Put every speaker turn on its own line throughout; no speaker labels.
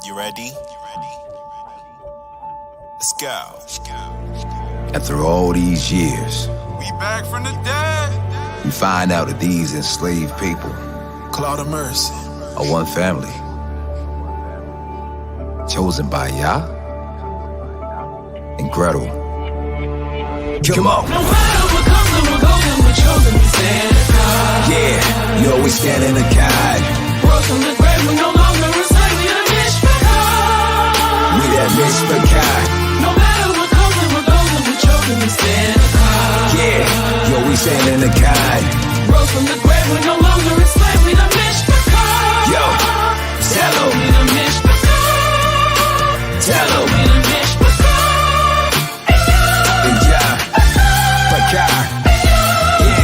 You ready? Let's go.
After all these years,
We back from the dead.
we find out that these enslaved people
Cloud of mercy.
are one family, chosen by Yah and Gretel. Come on.
No matter what comes and what goes, and we're chosen to stand aside.
Yeah, you always stand in the guide.
Rose from the grave, we're no longer enslaved, we the mishpachah.
We that mishpachah.
No matter what comes and what goes, and we're chosen to stand aside.
Yeah, you always stand in the guide.
Rose from the grave, we're no longer enslaved, we the mishpachah.
Yo, tell 'em.
We the mishpachah.
Tell 'em.
We the mishpachah.
And Yah, Pachah.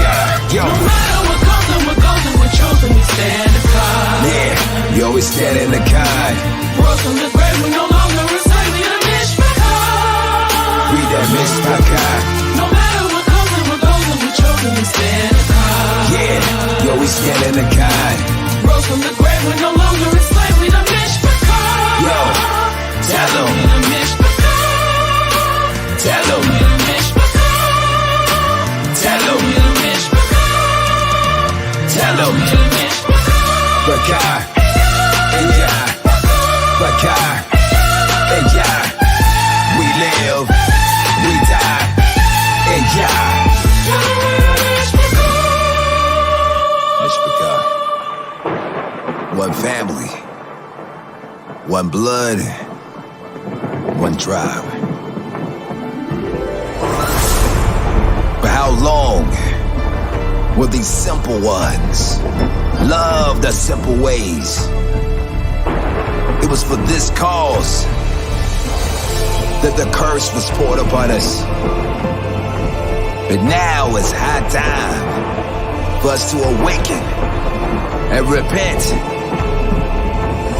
Yeah, yo.
No matter what comes and what goes, and we're chosen to stand aside.
Yeah, you always stand in the guide.
Rose from the grave, we're no longer enslaved, we the mishpachah.
We that mishpachah.
No matter what comes and what goes, and we're chosen to stand aside.
Yeah, you always stand in the guide.
Rose from the grave, we're no longer enslaved, we the mishpachah.
Yo, tell 'em.
We the mishpachah.
Tell 'em.
We the mishpachah.
Tell
We
'em.
the mishpachah.
Tell 'em.
We the mishpachah.
Pachah. And Yah, Pachah. And Yah. We live, we die. And Yah. Mishpachah. One family, one blood, one tribe. For how long will these simple ones love the simple ways? It was for this cause that the curse was poured upon us. But now it's high time for us to awaken and repent.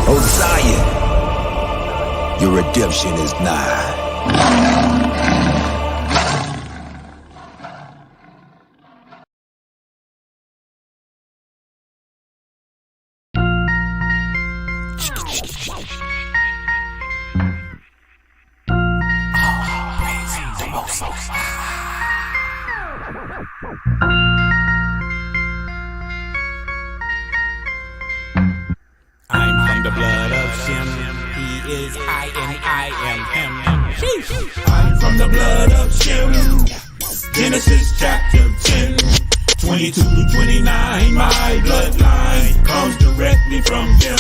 Oh Zion, your redemption is nigh.
I'm from the blood of Shem. He is I and I am him. I'm from the blood of Shem. Genesis chapter 10, 22 to 29. My bloodline comes directly from him.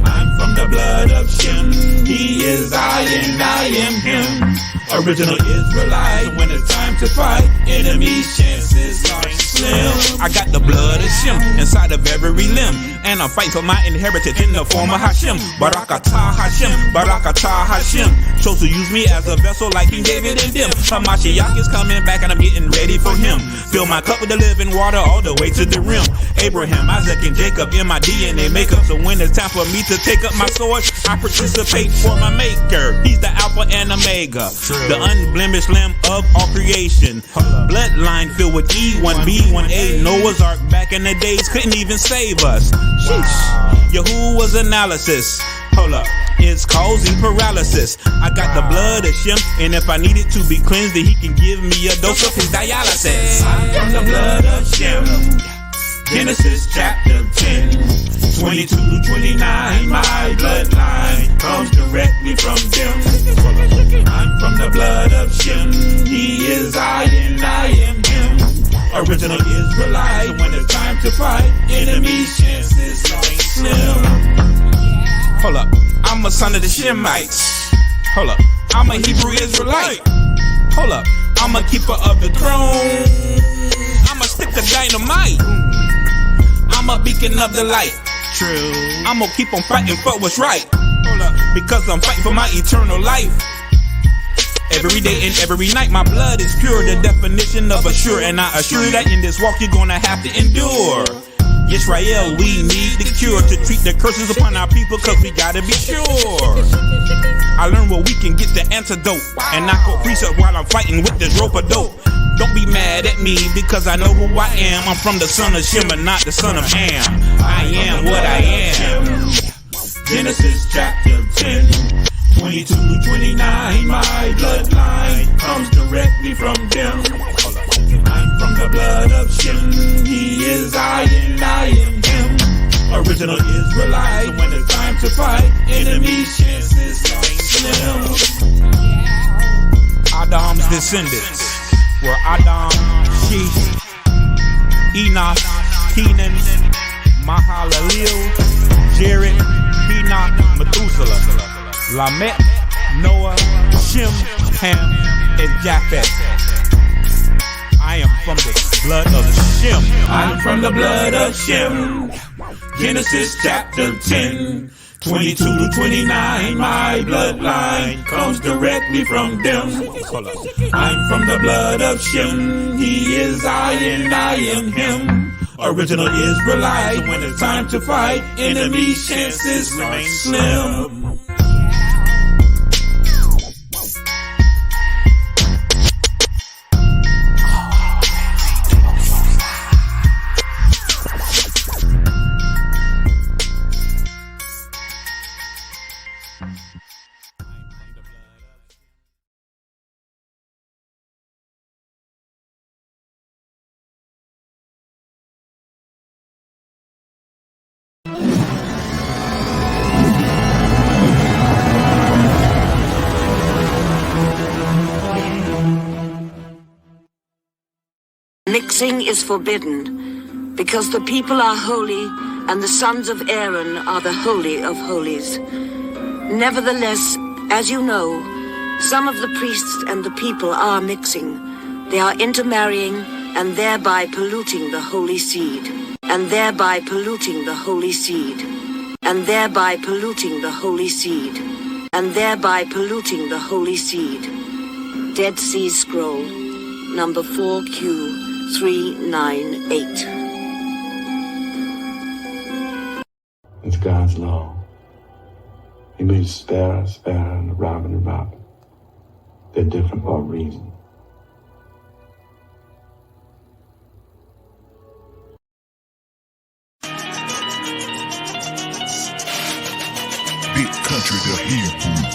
I'm from the blood of Shem. He is I and I am him. Original Israelite. When it's time to fight, enemies' chances are slim. I got the blood of Shem inside of every limb, and I'm fighting for my inheritance in the form of Hashem. Barakatah Hashem, Barakatah Hashem. Chose to use me as a vessel like King David and them. Hamashiach is coming back and I'm getting ready for him. Fill my cup with the living water all the way to the rim. Abraham, Isaac, and Jacob in my DNA makeup. So when it's time for me to take up my sword, I participate for my maker. He's the Alpha and Omega, the unblemished lamb of all creation. Bloodline filled with E1B, 1A, Noah's Ark back in the days couldn't even save us. Sheesh. Yahuwah's analysis, hold up, it's causing paralysis. I got the blood of Shem, and if I need it to be cleansed, then he can give me a dose of his dialysis. I'm from the blood of Shem. Genesis chapter 10, 22 to 29. My bloodline comes directly from them. I'm from the blood of Shem. He is I and I am him. Original Israelite. When it's time to fight, enemies' chances are slim. Hold up, I'm a son of the Shemites. Hold up, I'm a Hebrew Israelite. Hold up, I'm a keeper of the throne. I'm a stick of dynamite. I'm a beacon of the light. True. I'm gonna keep on fighting for what's right. Hold up, because I'm fighting for my eternal life. Every day and every night, my blood is pure, the definition of assure. And I assure you that in this walk, you're gonna have to endure. Israel, we need the cure to treat the curses upon our people, cause we gotta be sure. I learned where we can get the antidote and knock out precept while I'm fighting with this rope of dope. Don't be mad at me because I know who I am. I'm from the son of Shem and not the son of Ham. I am what I am. Genesis chapter 10, 22 to 29. My bloodline comes directly from them. I'm from the blood of Shem. He is I and I am him. Original Israelite. When it's time to fight, enemy chances are slim. Adam's descendants were Adam, Sheesh, Enoch, Kenan, Mahalalel, Jared, Enoch, Methuselah, Lamech, Noah, Shem, Ham, and Japheth. I am from the blood of Shem. I'm from the blood of Shem. Genesis chapter 10, 22 to 29. My bloodline comes directly from them. I'm from the blood of Shem. He is I and I am him. Original Israelite. When it's time to fight, enemy chances remain slim.
Mixing is forbidden, because the people are holy, and the sons of Aaron are the holy of holies. Nevertheless, as you know, some of the priests and the people are mixing. They are intermarrying, and thereby polluting the holy seed. And thereby polluting the holy seed. And thereby polluting the holy seed. And thereby polluting the holy seed. Dead Sea Scroll, number 4Q398.
It's God's law. He made a sparrow, and a robin, robin. They're different for a reason.
Big country, the Hebrew.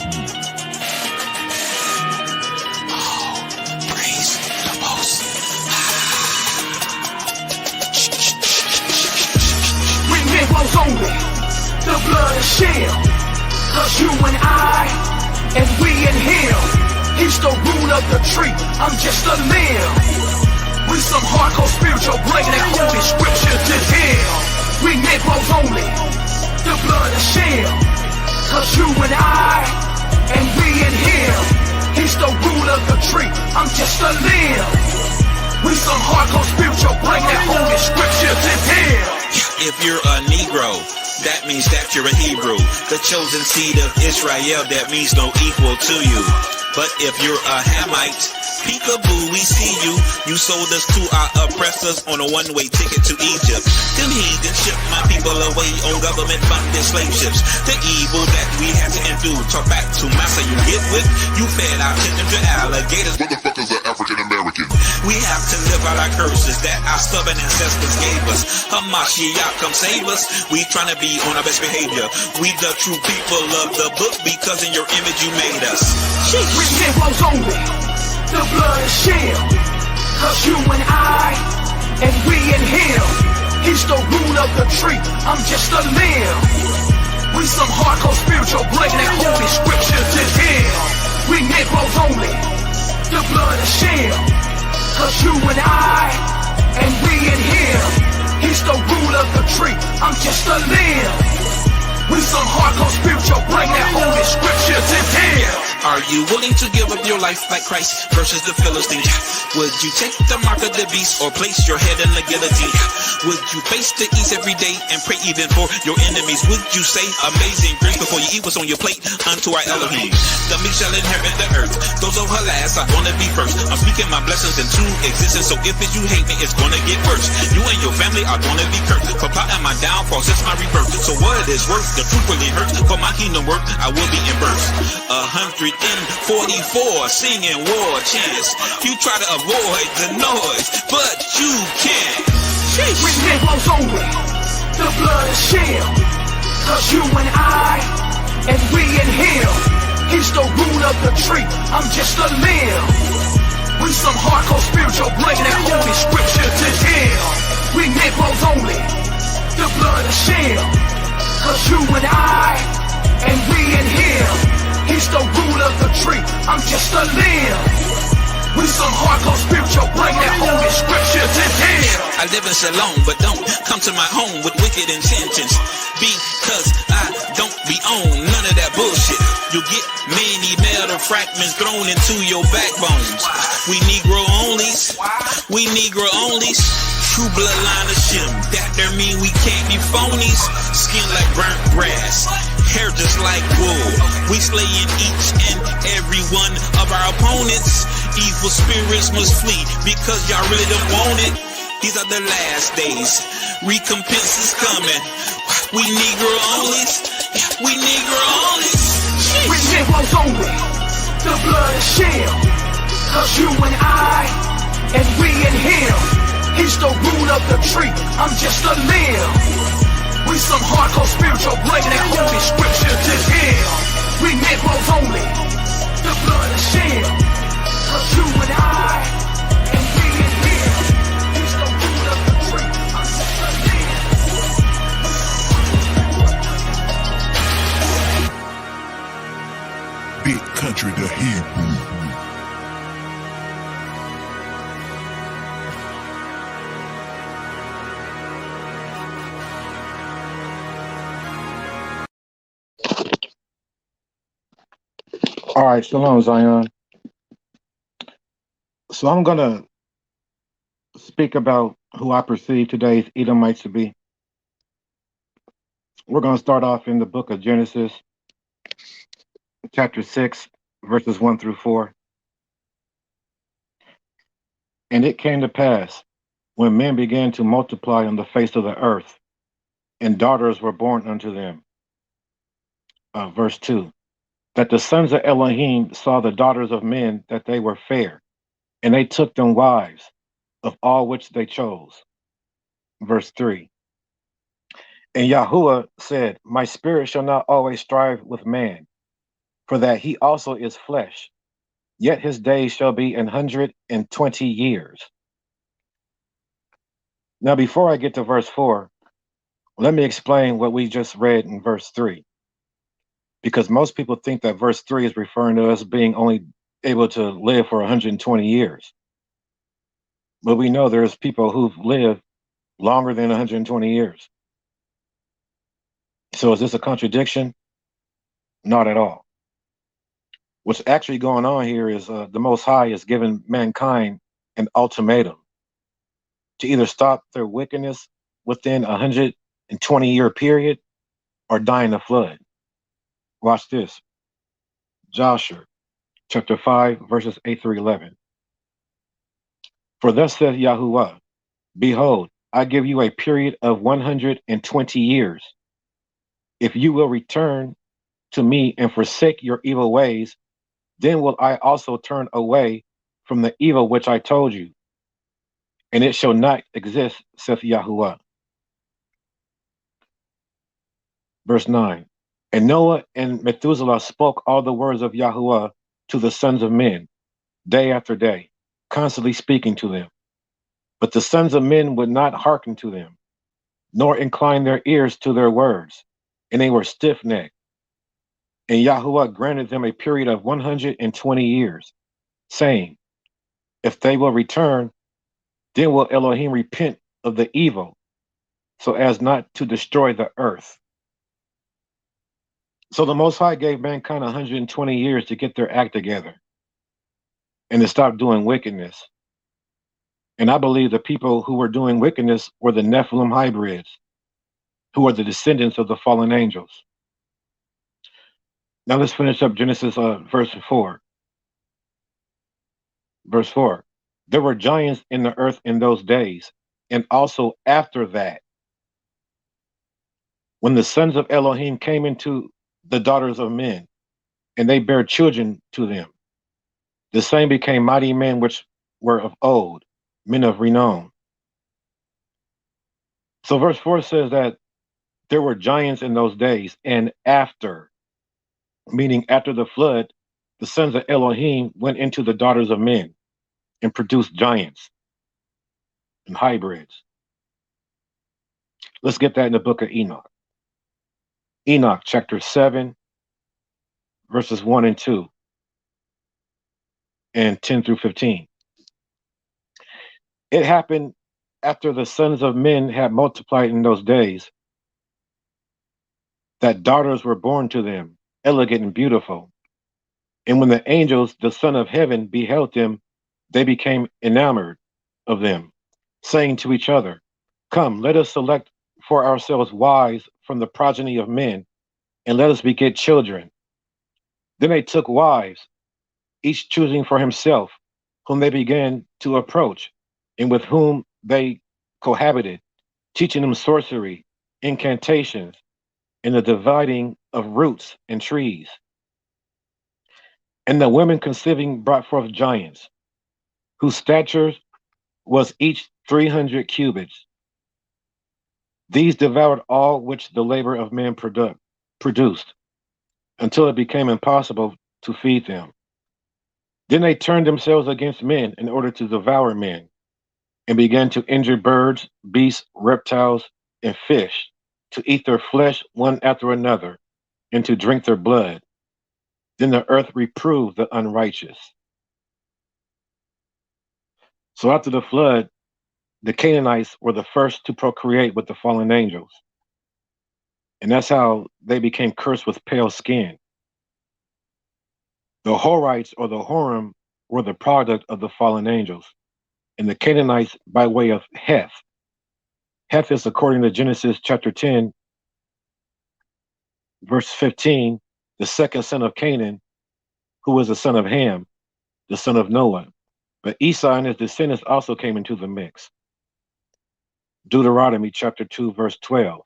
Negroes only, the blood of Shem. Cause you and I, and we and him. He's the root of the tree, I'm just a limb. We some hardcore spiritual, bring that holy scripture to him. We Negroes only, the blood of Shem. Cause you and I, and we and him. He's the root of the tree, I'm just a limb. We some hardcore spiritual, bring that holy scripture to him.
If you're a Negro, that means that you're a Hebrew. The chosen seed of Israel, that means no equal to you. But if you're a Hamite, peekaboo, we see you. You sold us to our oppressors on a one-way ticket to Egypt. Them heathens shipped my people away on government-funded slave ships. The evil that we had to endure. Talk back to massa, you get with. You fed our children to alligators.
Motherfuckers are African-American.
We have to live out our curses that our stubborn ancestors gave us. Hamashiach, come save us. We trying to be on our best behavior. We the true people of the book because in your image you made us.
We Negroes only, the blood of Shem. Cause you and I, and we and him. He's the root of the tree, I'm just a limb. We some hardcore spiritual, bring that holy scripture to him. We Negroes only, the blood of Shem. Cause you and I, and we and him. He's the root of the tree, I'm just a limb. We some hardcore spiritual, bring that holy scripture to him.
Are you willing to give up your life like Christ versus the Philistine? Would you take the mark of the beast or place your head in the guillotine? Would you face the east every day and pray even for your enemies? Would you say amazing grace before you eat what's on your plate unto our Elohim? The meek shall inherit the earth. Those are her last, I wanna be first. I'm speaking my blessings into existence, so if you hate me, it's gonna get worse. You and your family are gonna be cursed for plotting my downfall since my rebirth. So what is worth? The truth really hurts. For my kingdom work, I will be in birth. 144 singing war chants. You try to avoid the noise, but you can't.
We Negroes only, the blood of Shem. 'Cause you and we in him. He's the root of the tree, I'm just a limb. We some hardcore spiritual, bring that holy scripture to him. We Negroes only, the blood of Shem. 'Cause you and we in him. He's the root of the tree, I'm just a limb. We some hardcore spiritual, bring that holy scripture to him.
I live in Shalom, but don't come to my home with wicked intentions. Because I don't be on none of that bullshit. You'll get many metal fragments thrown into your backbones. We Negro onlys, true bloodline of Shem. That there mean we can't be phonies. Skin like burnt grass, hair just like wool. We slaying each and every one of our opponents. Evil spirits must flee because y'all really don't want it. These are the last days. Recompense is coming. We Negro onlys. We Negro onlys.
We Negroes only. The blood of Shem. 'Cause you and we in him. He's the root of the tree. I'm just a limb. We some hardcore spiritual, bring that holy scripture to him. We Negroes only. The blood of Shem. 'Cause you and we in him. He's the root of the tree. I'm just a limb.
Big country the Hebrew.
All right, shalom, Zion. So I'm going to speak about who I perceive today's Edomites to be. We're going to start off in the book of Genesis, chapter 6, verses 1 through 4. And it came to pass, when men began to multiply on the face of the earth, and daughters were born unto them. Verse 2. That the sons of Elohim saw the daughters of men, that they were fair, and they took them wives, of all which they chose. Verse 3. And Yahuwah said, my spirit shall not always strive with man, for that he also is flesh, yet his days shall be 120 years. Now, before I get to verse 4, let me explain what we just read in verse 3. Because most people think that verse 3 is referring to us being only able to live for 120 years. But we know there's people who've lived longer than 120 years. So is this a contradiction? Not at all. What's actually going on here is the Most High is giving mankind an ultimatum to either stop their wickedness within a 120-year period or die in the flood. Watch this. Joshua, chapter 5, verses 8 through 11. For thus saith Yahuwah, behold, I give you a period of 120 years. If you will return to me and forsake your evil ways, then will I also turn away from the evil which I told you, and it shall not exist, saith Yahuwah. Verse 9. And Noah and Methuselah spoke all the words of Yahuwah to the sons of men, day after day, constantly speaking to them. But the sons of men would not hearken to them, nor incline their ears to their words, and they were stiff-necked. And Yahuwah granted them a period of 120 years, saying, if they will return, then will Elohim repent of the evil, so as not to destroy the earth. So the Most High gave mankind 120 years to get their act together and to stop doing wickedness. And I believe the people who were doing wickedness were the Nephilim hybrids, who are the descendants of the fallen angels. Now let's finish up Genesis verse 4. Verse 4. There were giants in the earth in those days, and also after that, when the sons of Elohim came into the daughters of men, and they bare children to them. The same became mighty men which were of old, men of renown. So verse 4 says that There were giants in those days, and after, meaning after the flood, the sons of Elohim went into the daughters of men and produced giants and hybrids. Let's get that in the book of Enoch. Enoch chapter 7, verses 1 and 2, and 10 through 15. It happened after the sons of men had multiplied in those days that daughters were born to them, elegant and beautiful. And when the angels, the Son of Heaven, beheld them, they became enamored of them, saying to each other, "Come, let us select for ourselves wives from the progeny of men, and let us beget children." Then they took wives, each choosing for himself, whom they began to approach, and with whom they cohabited, teaching them sorcery, incantations, and the dividing of roots and trees. And the women conceiving brought forth giants, whose stature was each 300 cubits. These devoured all which the labor of man produced, until it became impossible to feed them. Then they turned themselves against men in order to devour men, and began to injure birds, beasts, reptiles, and fish, to eat their flesh one after another, and to drink their blood. Then the earth reproved the unrighteous. So after the flood, the Canaanites were the first to procreate with the fallen angels. And that's how they became cursed with pale skin. The Horites or the Horim were the product of the fallen angels, and the Canaanites by way of Heth. Heth is, according to Genesis chapter 10, verse 15, the second son of Canaan, who was the son of Ham, the son of Noah. But Esau and his descendants also came into the mix. Deuteronomy chapter 2, verse 12.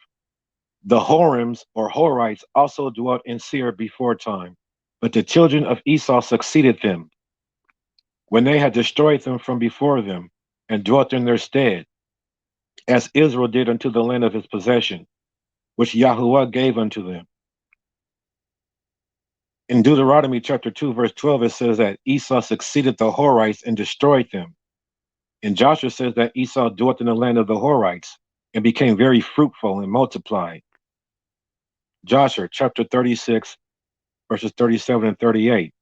The Horims or Horites also dwelt in Seir before time, but the children of Esau succeeded them when they had destroyed them from before them and dwelt in their stead, as Israel did unto the land of his possession, which Yahuwah gave unto them. In Deuteronomy chapter 2, verse 12, it says that Esau succeeded the Horites and destroyed them. And Joshua says that Esau dwelt in the land of the Horites and became very fruitful and multiplied. Joshua chapter 36, verses 37 and 38.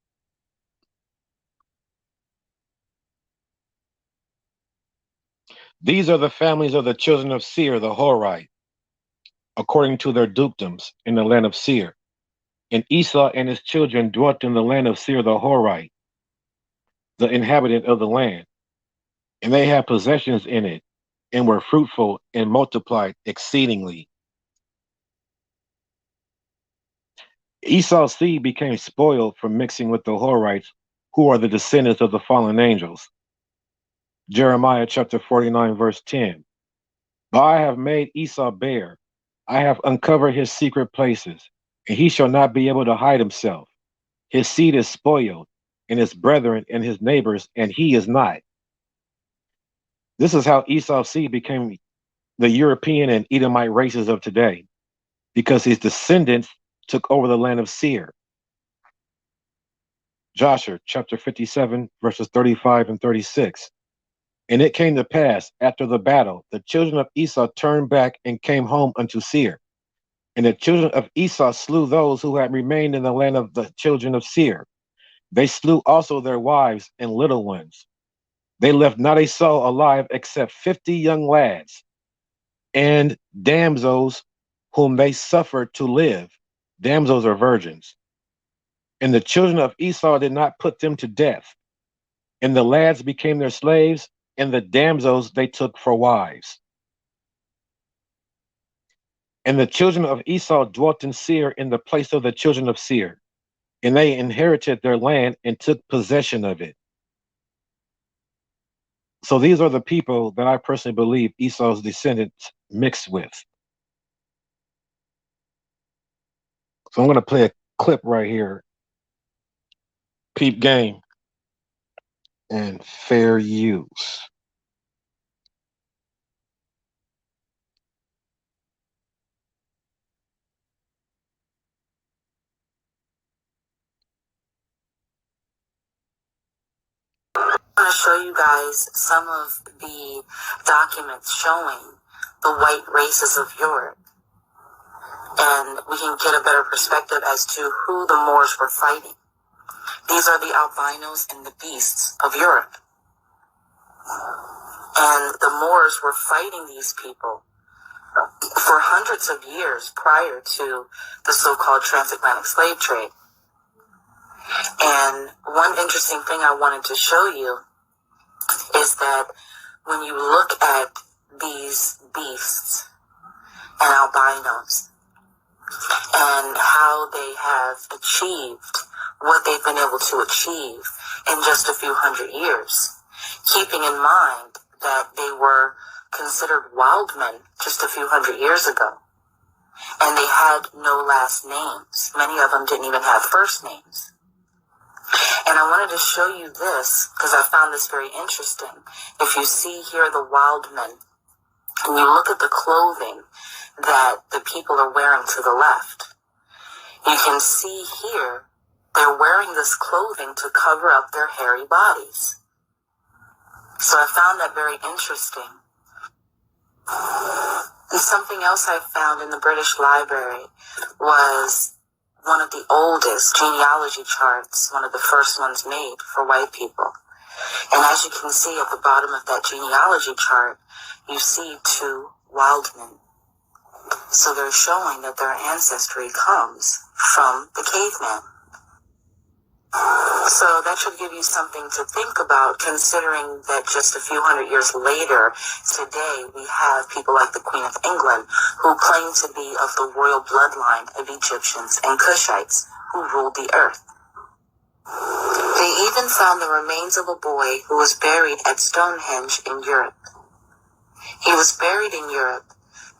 These are the families of the children of Seir, the Horite, according to their dukedoms in the land of Seir. And Esau and his children dwelt in the land of Seir, the Horite, the inhabitant of the land. And they had possessions in it, and were fruitful and multiplied exceedingly. Esau's seed became spoiled from mixing with the Horites, who are the descendants of the fallen angels. Jeremiah chapter 49, verse 10. But I have made Esau bare. I have uncovered his secret places, and he shall not be able to hide himself. His seed is spoiled, and his brethren and his neighbors, and he is not. This is how Esau's seed became the European and Edomite races of today, because his descendants took over the land of Seir. Joshua chapter 57, verses 35 and 36. And it came to pass after the battle, the children of Esau turned back and came home unto Seir. And the children of Esau slew those who had remained in the land of the children of Seir. They slew also their wives and little ones. They left not a soul alive except 50 young lads and damsels whom they suffered to live. Damsels are virgins. And the children of Esau did not put them to death. And the lads became their slaves, and the damsels they took for wives. And the children of Esau dwelt in Seir in the place of the children of Seir, and they inherited their land and took possession of it. So these are the people that I personally believe Esau's descendants mixed with. So I'm going to play a clip right here. Peep game and fair use.
show you guys some of the documents showing the white races of Europe. And we can get a better perspective as to who the Moors were fighting. These are the albinos and the beasts of Europe. And the Moors were fighting these people for hundreds of years prior to the so-called transatlantic slave trade. And one interesting thing I wanted to show you is that when you look at these beasts and albinos and how they have achieved what they've been able to achieve in just a few hundred years, keeping in mind that they were considered wild men just a few hundred years ago, and they had no last names. Many of them didn't even have first names. And I wanted to show you this because I found this very interesting. If you see here the wild men, and you look at the clothing that the people are wearing to the left, you can see here they're wearing this clothing to cover up their hairy bodies. So I found that very interesting. And something else I found in the British Library was one of the oldest genealogy charts, one of the first ones made for white people. And as you can see at the bottom of that genealogy chart, you see two wild men. So they're showing that their ancestry comes from the caveman. So that should give you something to think about, considering that just a few hundred years later, today, we have people like the Queen of England who claim to be of the royal bloodline of Egyptians and Cushites who ruled the earth. They even found the remains of a boy who was buried at Stonehenge in Europe. He was buried in Europe,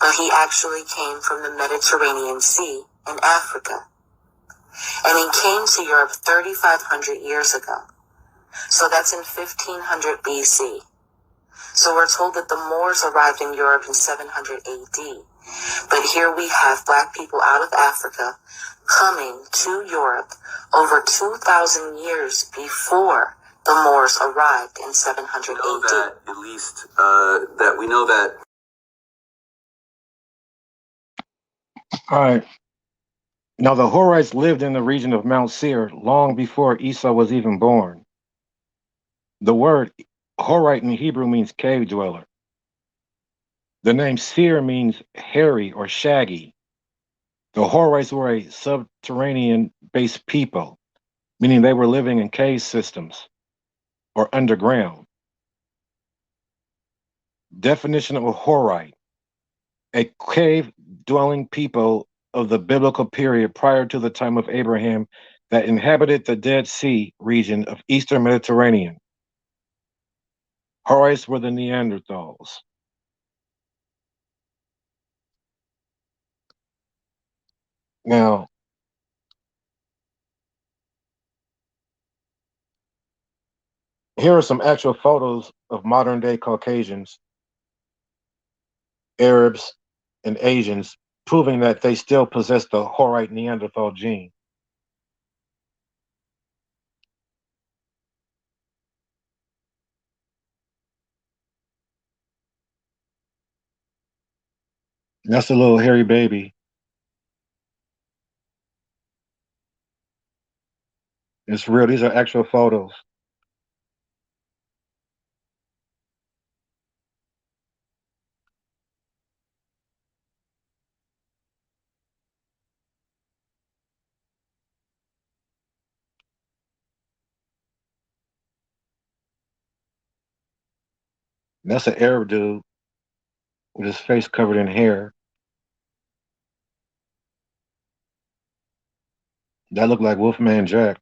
but he actually came from the Mediterranean Sea in Africa. And he came to Europe 3,500 years ago. So that's in 1500 BC. So we're told that the Moors arrived in Europe in 700 AD. But here we have black people out of Africa coming to Europe over 2,000 years before the Moors arrived in 700 AD.
That, at least, that we know that.
All right. Now, the Horites lived in the region of Mount Seir long before Esau was even born. The word Horite in Hebrew means cave dweller. The name Seir means hairy or shaggy. The Horites were a subterranean-based people, meaning they were living in cave systems or underground. Definition of a Horite: a cave-dwelling people of the biblical period prior to the time of Abraham that inhabited the Dead Sea region of Eastern Mediterranean. Horites were the Neanderthals. Now, here are some actual photos of modern-day Caucasians, Arabs, and Asians, proving that they still possess the Horite Neanderthal gene. That's a little hairy baby. It's real. These are actual photos. That's an Arab dude with his face covered in hair. That looked like Wolfman Jack.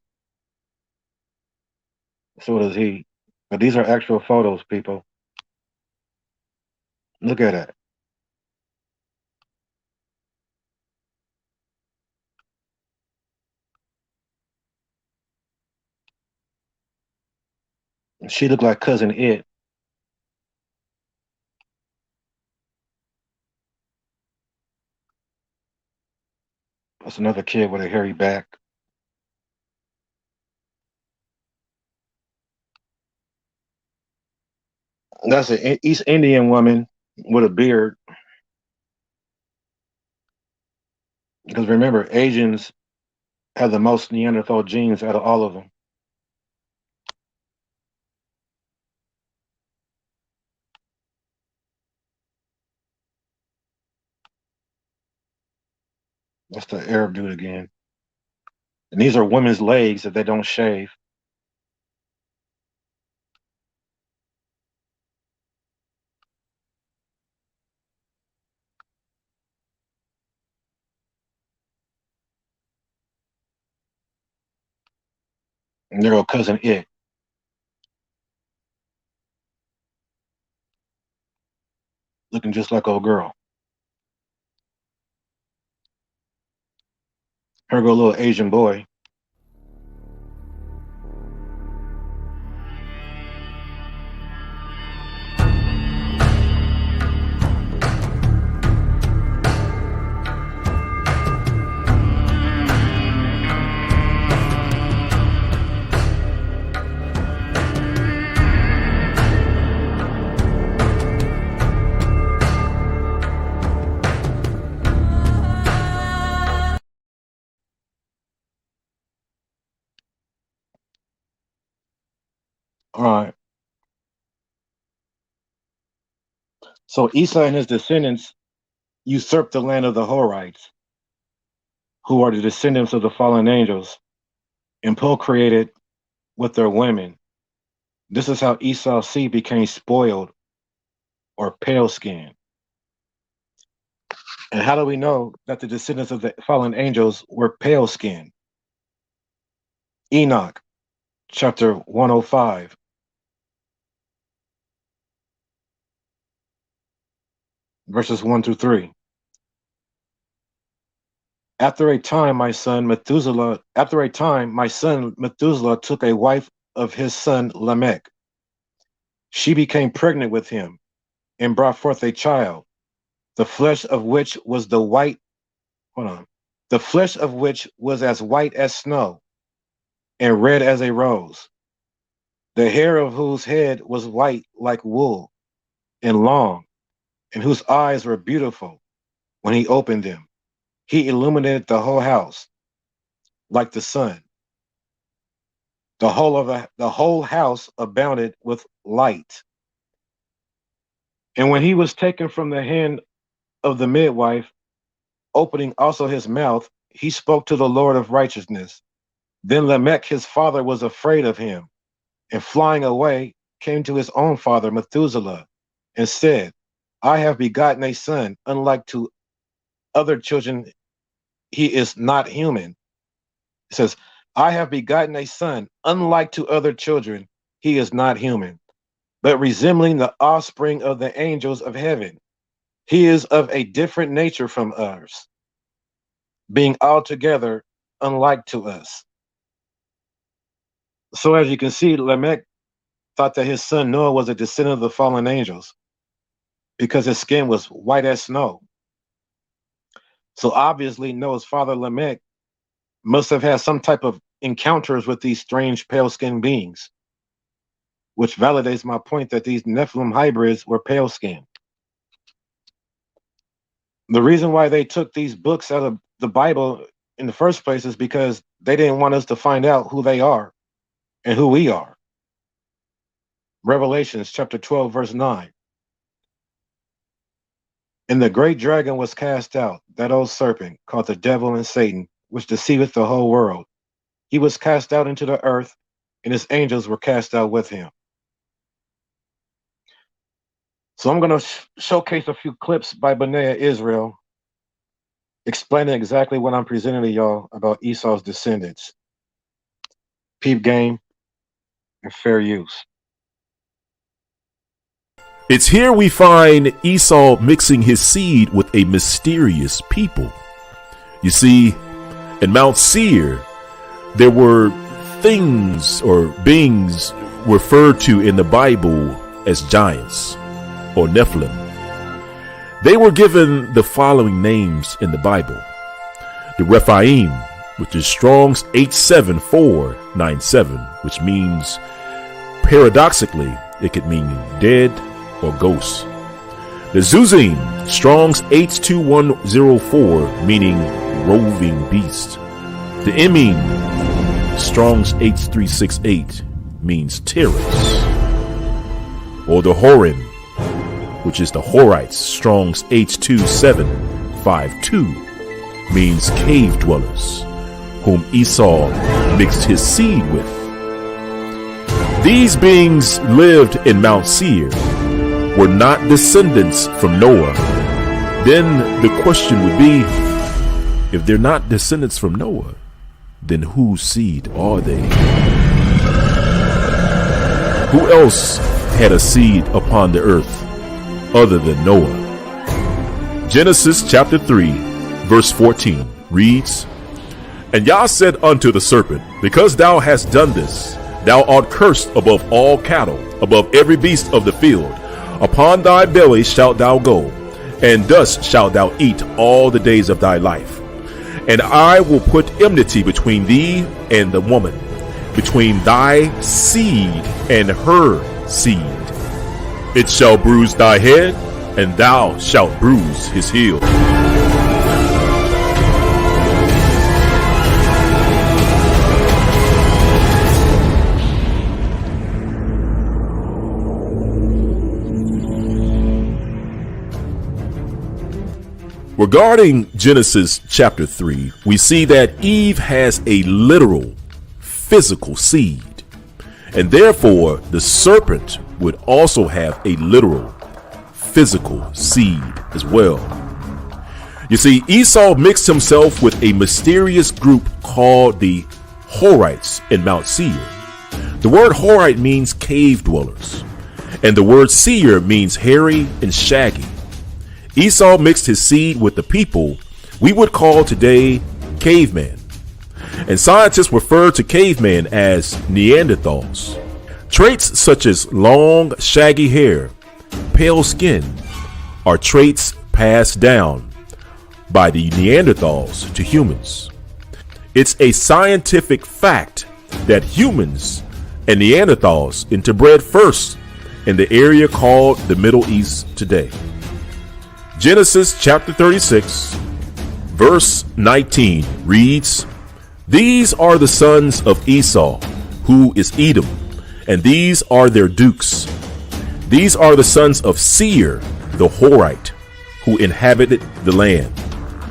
So does he. But these are actual photos, people. Look at it. She looked like Cousin It. That's another kid with a hairy back. That's an East Indian woman with a beard. Because remember, Asians have the most Neanderthal genes out of all of them. That's the Arab dude again. And these are women's legs that they don't shave. And there go cousin It. Looking just like old girl. Here go a little Asian boy. All right. So Esau and his descendants usurped the land of the Horites, who are the descendants of the fallen angels, and procreated with their women. This is how Esau's seed became spoiled or pale skinned. And how do we know that the descendants of the fallen angels were pale skinned? Enoch, chapter 105. Verses 1 through 3. After a time, my son Methuselah took a wife of his son Lamech. She became pregnant with him and brought forth a child, the flesh of which was as white as snow and red as a rose, the hair of whose head was white like wool and long, and whose eyes were beautiful. When he opened them, he illuminated the whole house like the sun. The whole house abounded with light. And when he was taken from the hand of the midwife, opening also his mouth, he spoke to the Lord of righteousness. Then Lamech his father was afraid of him, and flying away came to his own father Methuselah, and said, I have begotten a son, unlike to other children, he is not human. It says, I have begotten a son, unlike to other children, he is not human, but resembling the offspring of the angels of heaven. He is of a different nature from us, being altogether unlike to us. So as you can see, Lamech thought that his son Noah was a descendant of the fallen angels because his skin was white as snow. So obviously Noah's father Lamech must have had some type of encounters with these strange pale-skinned beings, which validates my point that these Nephilim hybrids were pale-skinned. The reason why they took these books out of the Bible in the first place is because they didn't want us to find out who they are and who we are. Revelations chapter 12, verse 9. And the great dragon was cast out, that old serpent, called the devil and Satan, which deceiveth the whole world. He was cast out into the earth, and his angels were cast out with him. So I'm going to showcase a few clips by B'nai Israel, explaining exactly what I'm presenting to y'all about Esau's descendants. Peep game and fair use.
It's here we find Esau mixing his seed with a mysterious people. You see, in Mount Seir, there were things or beings referred to in the Bible as giants or Nephilim. They were given the following names in the Bible. The Rephaim, which is Strong's 87497, which means, paradoxically, it could mean dead or ghosts. The Zuzim, Strong's H2104, meaning roving beast. The Emim, Strong's H368, means terrors. Or the Horim, which is the Horites, Strong's H2752, means cave dwellers, whom Esau mixed his seed with. These beings lived in Mount Seir, were not descendants from Noah. Then the question would be, if they're not descendants from Noah, then whose seed are they? Who else had a seed upon the earth other than Noah? Genesis chapter 3, verse 14 reads, And Yah said unto the serpent, Because thou hast done this, thou art cursed above all cattle, above every beast of the field. Upon thy belly shalt thou go, and dust shalt thou eat all the days of thy life. And I will put enmity between thee and the woman, between thy seed and her seed. It shall bruise thy head, and thou shalt bruise his heel. Regarding Genesis chapter 3, we see that Eve has a literal, physical seed, and therefore the serpent would also have a literal, physical seed as well. You see, Esau mixed himself with a mysterious group called the Horites in Mount Seir. The word Horite means cave dwellers, and the word Seir means hairy and shaggy. Esau mixed his seed with the people we would call today cavemen, and scientists refer to cavemen as Neanderthals. Traits such as long, shaggy hair, pale skin are traits passed down by the Neanderthals to humans. It's a scientific fact that humans and Neanderthals interbred first in the area called the Middle East today. Genesis chapter 36, verse 19 reads, These are the sons of Esau, who is Edom, and these are their dukes. These are the sons of Seir, the Horite, who inhabited the land,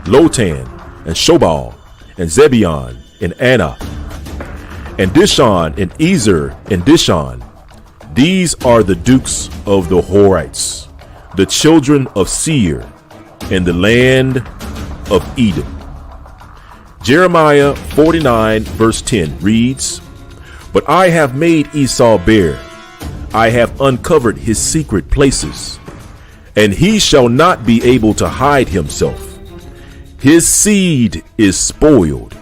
Lotan, and Shobal, and Zebeon, and Anna, and Dishon, and Ezer, and Dishon. These are the dukes of the Horites, the children of Seir, in the land of Edom. Jeremiah 49 verse 10 reads, But I have made Esau bare, I have uncovered his secret places, and he shall not be able to hide himself. His seed is spoiled,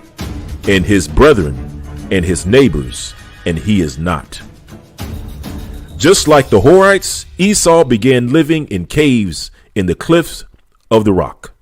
and his brethren and his neighbors, and he is not. Just like the Horites, Esau began living in caves in the cliffs of the rock.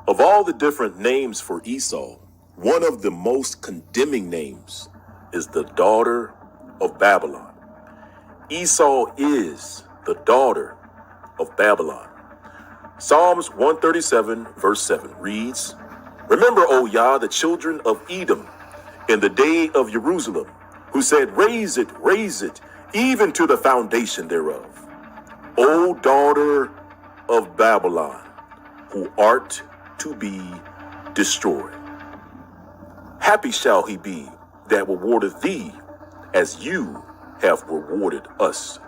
Of all the different names for Esau, one of the most condemning names is the daughter of Babylon. Esau is the daughter of Babylon. Psalms 137 verse 7 reads, Remember, O Yah, the children of Edom in the day of Jerusalem, who said, raise it, even to the foundation thereof. O daughter of Babylon, who art to be destroyed. Happy shall he be that rewardeth thee, as you have rewarded us.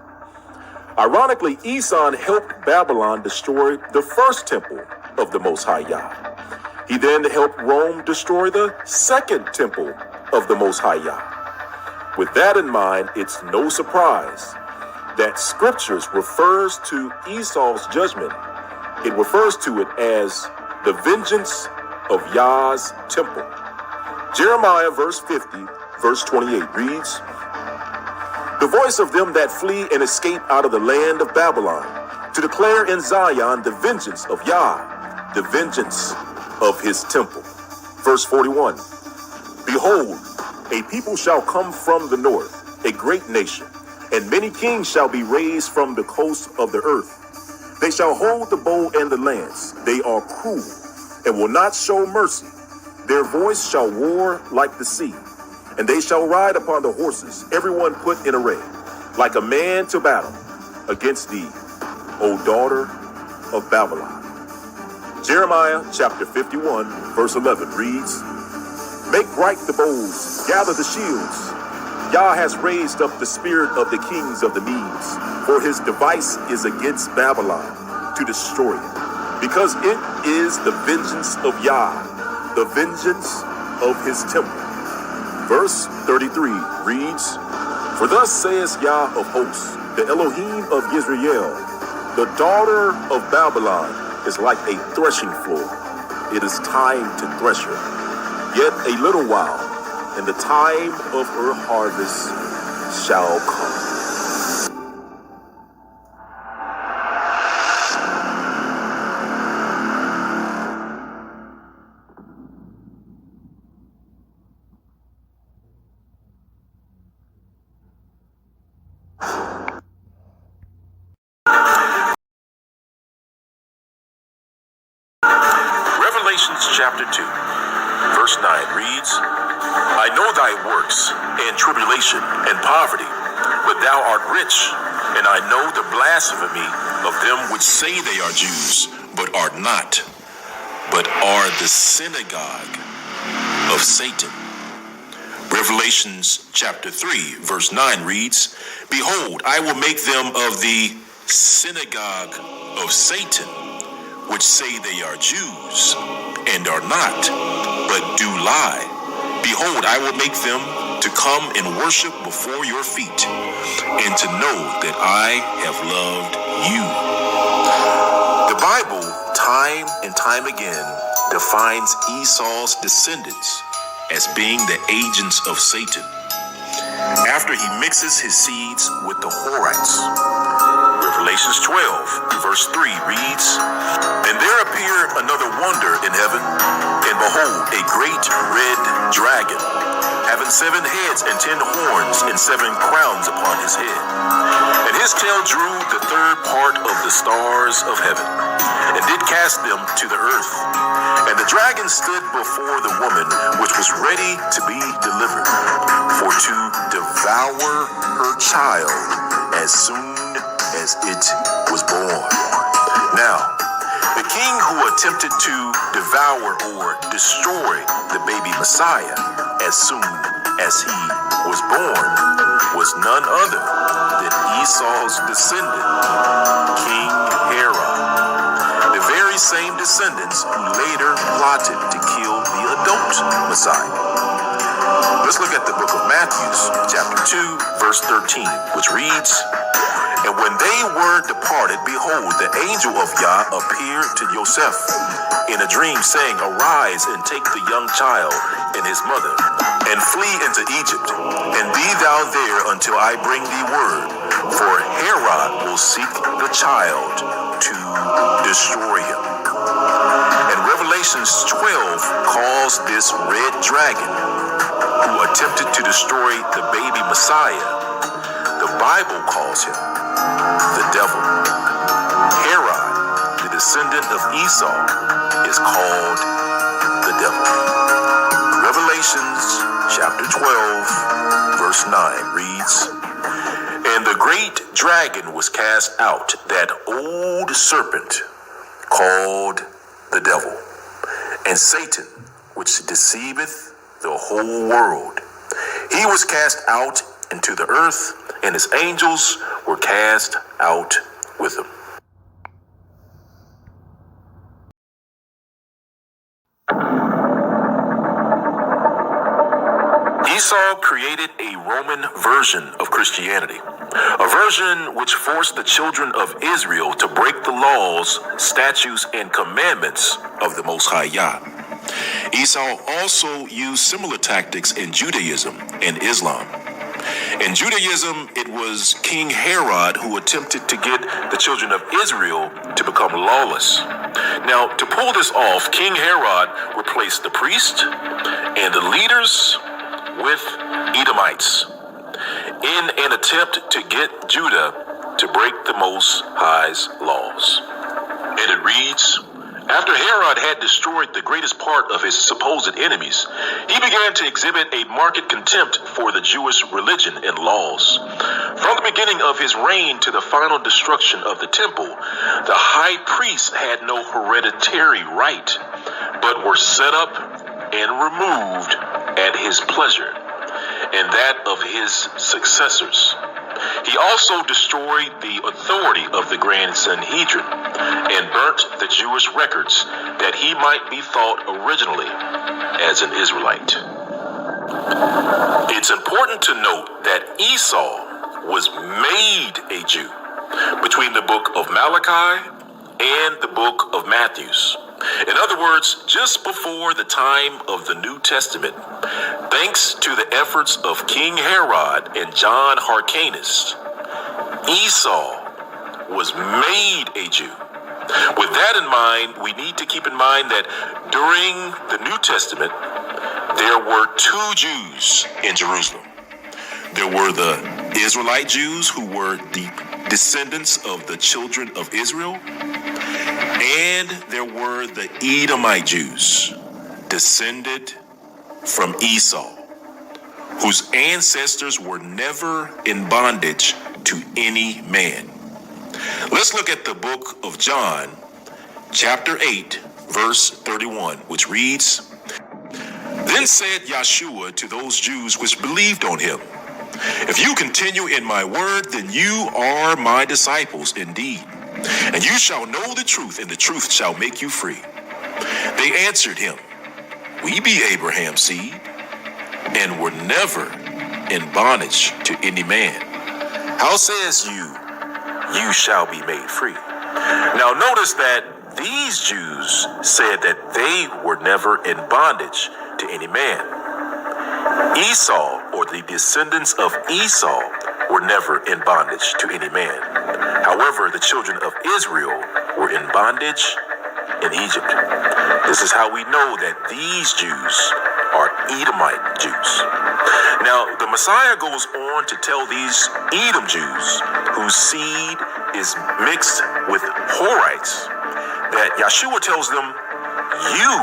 Ironically, Esau helped Babylon destroy the first temple of the Most High Yah. He then helped Rome destroy the second temple of the Most High Yah. With that in mind, it's no surprise that scriptures refers to Esau's judgment. It refers to it as the vengeance of Yah's temple. Jeremiah verse 50, verse 28 reads, "The voice of them that flee and escape out of the land of Babylon, to declare in Zion the vengeance of Yah, the vengeance of his temple." Verse 41, "Behold, a people shall come from the north, a great nation, and many kings shall be raised from the coasts of the earth. They shall hold the bow and the lance. They are cruel and will not show mercy. Their voice shall roar like the sea, and they shall ride upon the horses, everyone put in array, like a man to battle against thee, O daughter of Babylon." Jeremiah chapter 51, verse 11 reads, "Make bright the bows, gather the shields. Yah has raised up the spirit of the kings of the Medes, for his device is against Babylon, to destroy it, because it is the vengeance of Yah, the vengeance of his temple." Verse 33 reads, "For thus says Yah of hosts, the Elohim of Israel, the daughter of Babylon is like a threshing floor. It is time to thresh her. Yet a little while, and the time of her harvest shall come." Revelations chapter 2, verse 9 reads, "I know thy works, and tribulation, and poverty, but thou art rich, and I know the blasphemy of them which say they are Jews, but are not, but are the synagogue of Satan." Revelations chapter 3, verse 9 reads, "Behold, I will make them of the synagogue of Satan, which say they are Jews, and are not, but do lie. Behold, I will make them to come and worship before your feet, and to know that I have loved you." The Bible, time and time again, defines Esau's descendants as being the agents of Satan, after he mixes his seeds with the Horites. Revelations 12, verse 3 reads, "And there appeared another wonder in heaven, and behold, a great red dragon, having 7 heads and 10 horns, and 7 crowns upon his head. And his tail drew the third part of the stars of heaven, and did cast them to the earth. And the dragon stood before the woman, which was ready to be delivered, for to devour her child as soon as it was born. Now, the king who attempted to devour or destroy the baby Messiah as soon as he was born was none other than Esau's descendant, King Herod, the very same descendants who later plotted to kill the adult Messiah. Let's look at the book of Matthew, chapter 2, verse 13, which reads, "And when they were departed, behold, the angel of Yah appeared to Joseph in a dream, saying, Arise and take the young child and his mother, and flee into Egypt, and be thou there until I bring thee word, for Herod will seek the child to destroy him." And Revelations 12 calls this red dragon, who attempted to destroy the baby Messiah, the Bible calls him the devil. Herod, the descendant of Esau, is called the devil. Revelations chapter 12, verse 9 reads, "And the great dragon was cast out, that old serpent called the devil, and Satan, which deceiveth the whole world. He was cast out into the earth, and his angels were cast out with him. Esau created a Roman version of Christianity, a version which forced the children of Israel to break the laws, statutes, and commandments of the Most High Yah. Esau also used similar tactics in Judaism and Islam. In Judaism, it was King Herod who attempted to get the children of Israel to become lawless. Now, to pull this off, King Herod replaced the priest and the leaders with Edomites in an attempt to get Judah to break the Most High's laws. And it reads, after Herod had destroyed the greatest part of his supposed enemies, he began to exhibit a marked contempt for the Jewish religion and laws. From the beginning of his reign to the final destruction of the temple, the high priests had no hereditary right, but were set up and removed at his pleasure, and that of his successors. He also destroyed the authority of the Grand Sanhedrin and burnt the Jewish records that he might be thought originally as an Israelite. It's important to note that Esau was made a Jew between the book of Malachi and the book of Matthew. In other words, just before the time of the New Testament, thanks to the efforts of King Herod and John Hyrcanus, Esau was made a Jew. With that in mind, we need to keep in mind that during the New Testament, there were two Jews in Jerusalem. There were the Israelite Jews who were the descendants of the children of Israel, and there were the Edomite Jews, descended from Esau, whose ancestors were never in bondage to any man. Let's look at the book of John, chapter 8, verse 31, which reads, Then said Yeshua to those Jews which believed on him, If you continue in my word, then you are my disciples indeed. And you shall know the truth, and the truth shall make you free. They answered him, We be Abraham's seed, and were never in bondage to any man. How says you shall be made free? Now notice that these Jews said that they were never in bondage to any man. Esau, or the descendants of Esau, were never in bondage to any man. However, the children of Israel were in bondage in Egypt. This is how we know that these Jews are Edomite Jews. Now, the Messiah goes on to tell these Edom Jews, whose seed is mixed with Horites, that Yeshua tells them, you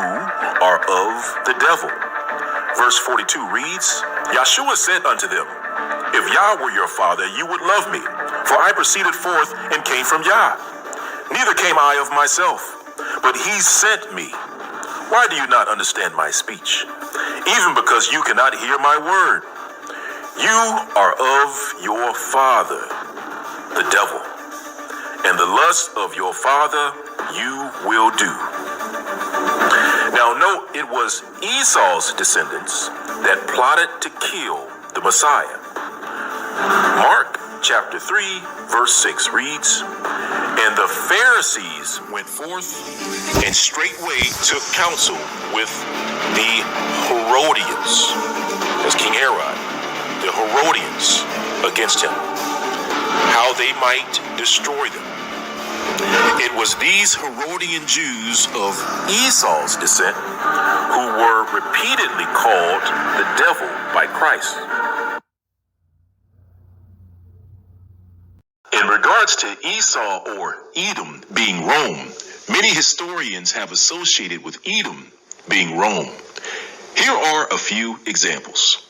are of the devil. Verse 42 reads, Yeshua said unto them, If Yah were your father, you would love me, for I proceeded forth and came from Yah. Neither came I of myself, but he sent me. Why do you not understand my speech? Even because you cannot hear my word. You are of your father, the devil, and the lust of your father you will do. Now note, it was Esau's descendants that plotted to kill the Messiah. Mark chapter 3, verse 6 reads, And the Pharisees went forth and straightway took counsel with the Herodians, that's King Herod, the Herodians against him, how they might destroy them. It was these Herodian Jews of Esau's descent who were repeatedly called the devil by Christ. In regards to Esau or Edom being Rome, many historians have associated with Edom being Rome. Here are a few examples.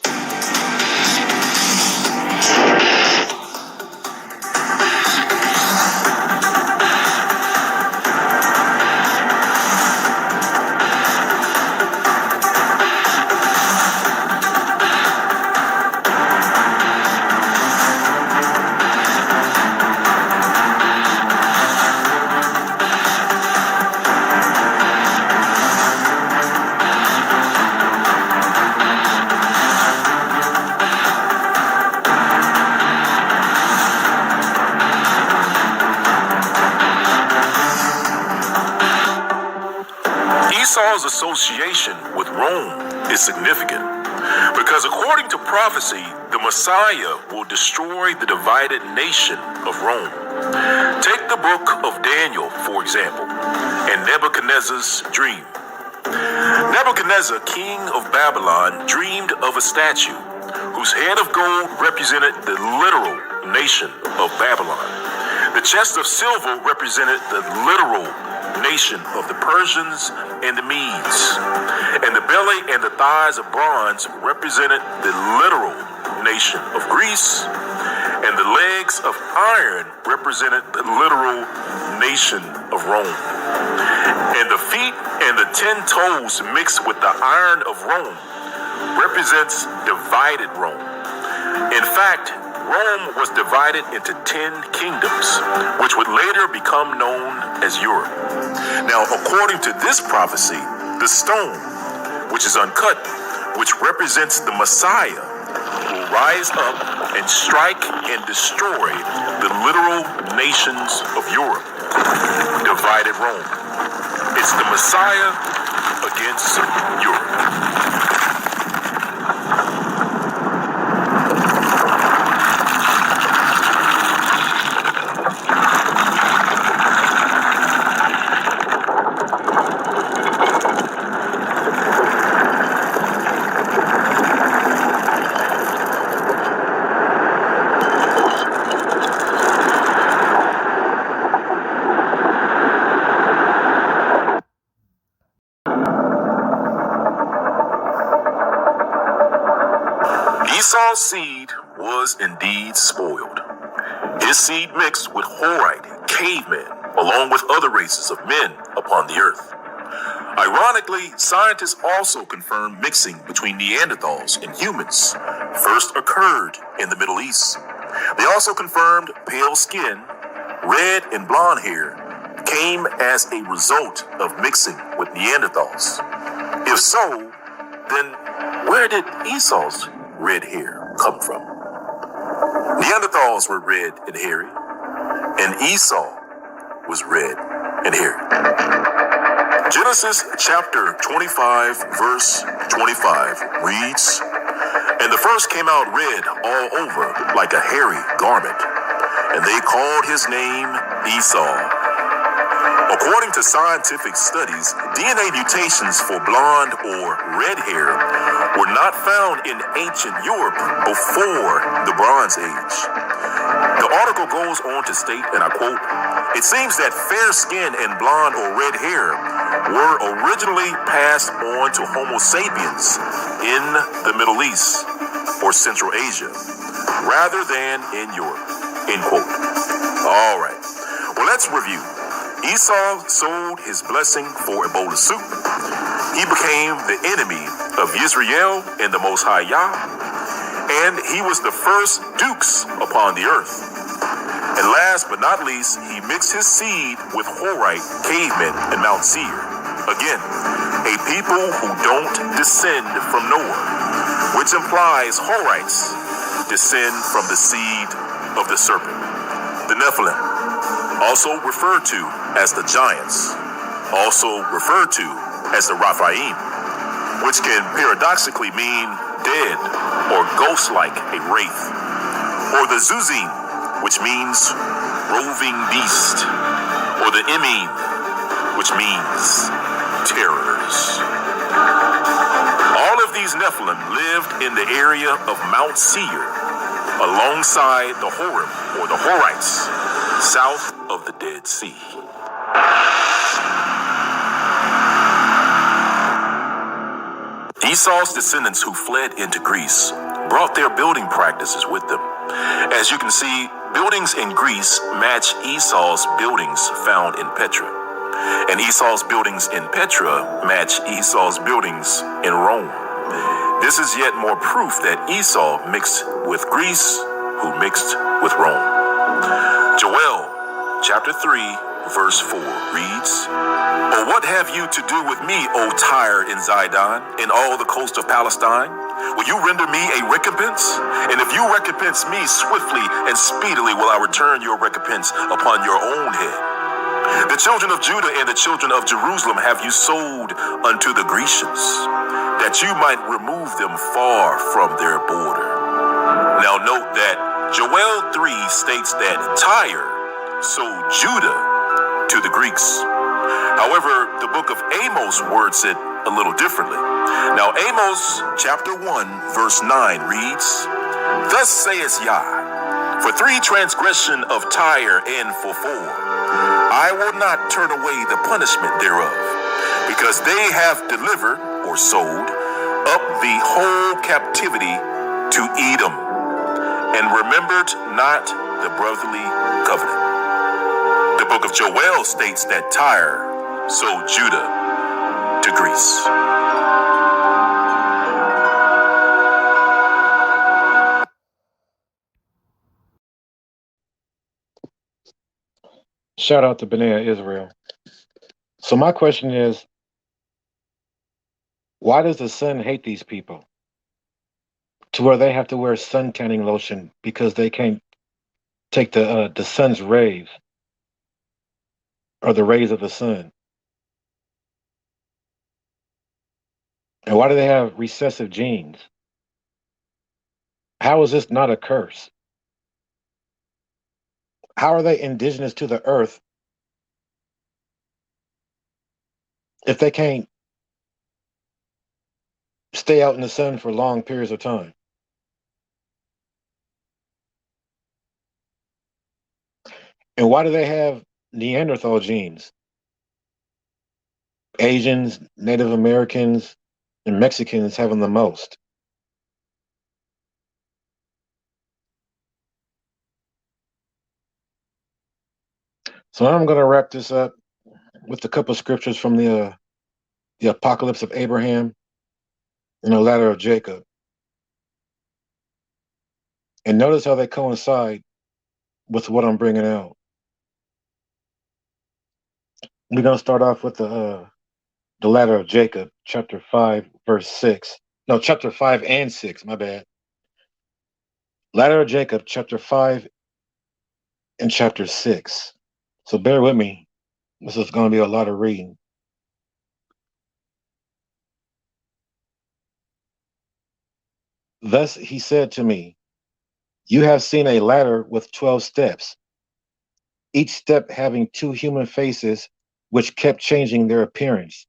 Esau's association with Rome is significant because according to prophecy, the Messiah will destroy the divided nation of Rome. Take the book of Daniel, for example, and Nebuchadnezzar's dream. Nebuchadnezzar, king of Babylon, dreamed of a statue whose head of gold represented the literal nation of Babylon. The chest of silver represented the literal nation of the Persians and the Medes. And the belly and the thighs of bronze represented the literal nation of Greece. And the legs of iron represented the literal nation of Rome. And the feet and the 10 toes mixed with the iron of Rome represents divided Rome. In fact, Rome was divided into 10 kingdoms, which would later become known as Europe. Now, according to this prophecy, the stone, which is uncut, which represents the Messiah, will rise up and strike and destroy the literal nations of Europe, divided Rome. It's the Messiah against Europe. Esau's seed was indeed spoiled. His seed mixed with Horite, cavemen, along with other races of men upon the earth. Ironically, scientists also confirm mixing between Neanderthals and humans first occurred in the Middle East. They also confirmed pale skin, red and blonde hair came as a result of mixing with Neanderthals. If so, then where did Esau's red hair come from? Neanderthals were red and hairy, and Esau was red and hairy. Genesis chapter 25, verse 25 reads, "And the first came out red all over like a hairy garment, and they called his name Esau." According to scientific studies, DNA mutations for blonde or red hair were not found in ancient Europe before the Bronze Age. The article goes on to state, and I quote, "It seems that fair skin and blonde or red hair were originally passed on to Homo sapiens in the Middle East or Central Asia, rather than in Europe," end quote. All right, well, let's review. Esau sold his blessing for a bowl of soup. He became the enemy of Israel and the Most High Yah, and he was the first dukes upon the earth. And last but not least, he mixed his seed with Horite, cavemen, and Mount Seir. Again, a people who don't descend from Noah, which implies Horites descend from the seed of the serpent. The Nephilim, also referred to as the giants, also referred to as the Raphaim, which can paradoxically mean dead or ghost-like, a wraith, or the Zuzim, which means roving beast, or the Emim, which means terrors. All of these Nephilim lived in the area of Mount Seir, alongside the Horim, or the Horites, south of the Dead Sea. Esau's descendants who fled into Greece brought their building practices with them. As you can see, buildings in Greece match Esau's buildings found in Petra. And Esau's buildings in Petra match Esau's buildings in Rome. This is yet more proof that Esau mixed with Greece, who mixed with Rome. Joel chapter 3, verse 4 reads, "Oh, what have you to do with me, O Tyre and Zidon, and all the coast of Palestine? Will you render me a recompense? And if you recompense me swiftly and speedily, will I return your recompense upon your own head. The children of Judah and the children of Jerusalem have you sold unto the Grecians, that you might remove them far from their border. Now note that Joel 3 states that Tyre sold Judah to the Greeks. However, the book of Amos words it a little differently. Now Amos chapter 1 verse 9 reads, Thus saith Yah, for 3 transgression of Tyre and for 4, I will not turn away the punishment thereof, because they have delivered or sold up the whole captivity to Edom, and remembered not the brotherly covenant. The book of Joel states that Tyre sold Judah to Greece.
Shout out to B'nai Israel. So my question is, why does the sun hate these people to where they have to wear sun tanning lotion because they can't take the sun's rays or the rays of the sun? And why do they have recessive genes? How is this not a curse? How are they indigenous to the earth if they can't stay out in the sun for long periods of time? And why do they have Neanderthal genes? Asians, Native Americans, and Mexicans having the most. So I'm going to wrap this up with a couple of scriptures from the Apocalypse of Abraham and the Ladder of Jacob. And notice how they coincide with what I'm bringing out. We're going to start off with the Ladder of Jacob, chapter 5, verse 6. No, chapter 5 and 6, my bad. Ladder of Jacob, chapter 5 and chapter 6. So bear with me. This is going to be a lot of reading. Thus he said to me, You have seen a ladder with 12 steps, each step having 2 human faces, which kept changing their appearance.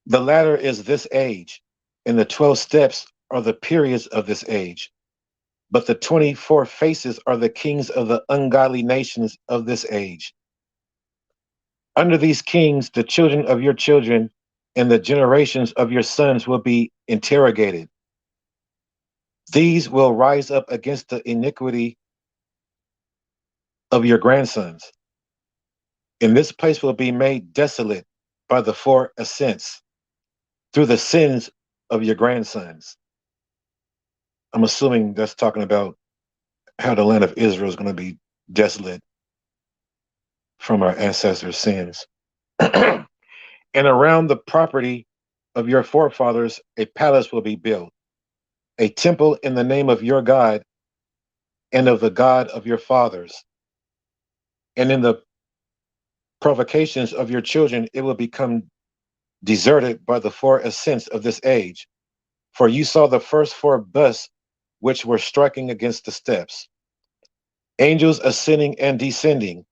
The ladder is this age, and the 12 steps are the periods of this age. But the 24 faces are the kings of the ungodly nations of this age. Under these kings, the children of your children and the generations of your sons will be interrogated. These will rise up against the iniquity of your grandsons. And this place will be made desolate by the 4 ascents through the sins of your grandsons. I'm assuming that's talking about how the land of Israel is going to be desolate from our ancestors' sins. And around the property of your forefathers, a palace will be built, a temple in the name of your God and of the God of your fathers. And in the provocations of your children, it will become deserted by the 4 ascents of this age. For you saw the first 4 busts which were striking against the steps, angels ascending and descending,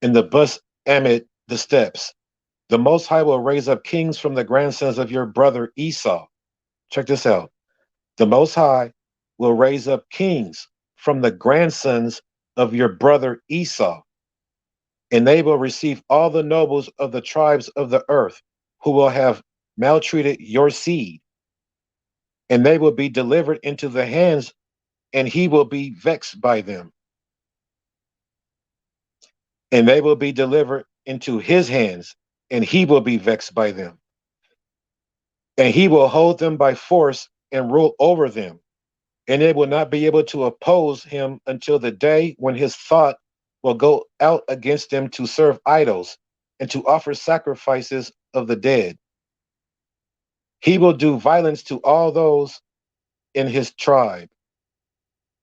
in the bust amid the steps. The Most High will raise up kings from the grandsons of your brother Esau. Check this out. The Most High will raise up kings from the grandsons of your brother Esau, and they will receive all the nobles of the tribes of the earth who will have maltreated your seed, and they will be delivered into the hands, and he will be vexed by them. And they will be delivered into his hands, and he will be vexed by them. And he will hold them by force and rule over them, and they will not be able to oppose him until the day when his thought will go out against them to serve idols and to offer sacrifices of the dead. He will do violence to all those in his tribe.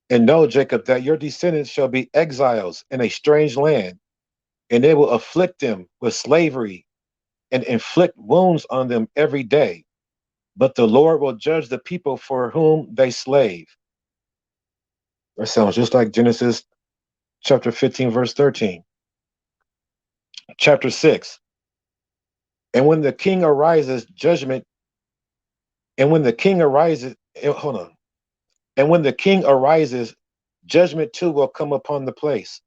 And know, Jacob, that your descendants shall be exiles in a strange land, and they will afflict them with slavery and inflict wounds on them every day. But the Lord will judge the people for whom they slave. That sounds just like Genesis chapter 15, verse 13. Chapter 6. And when the king arises, judgment. And when the king arises, hold on. And when the king arises, judgment too will come upon the place.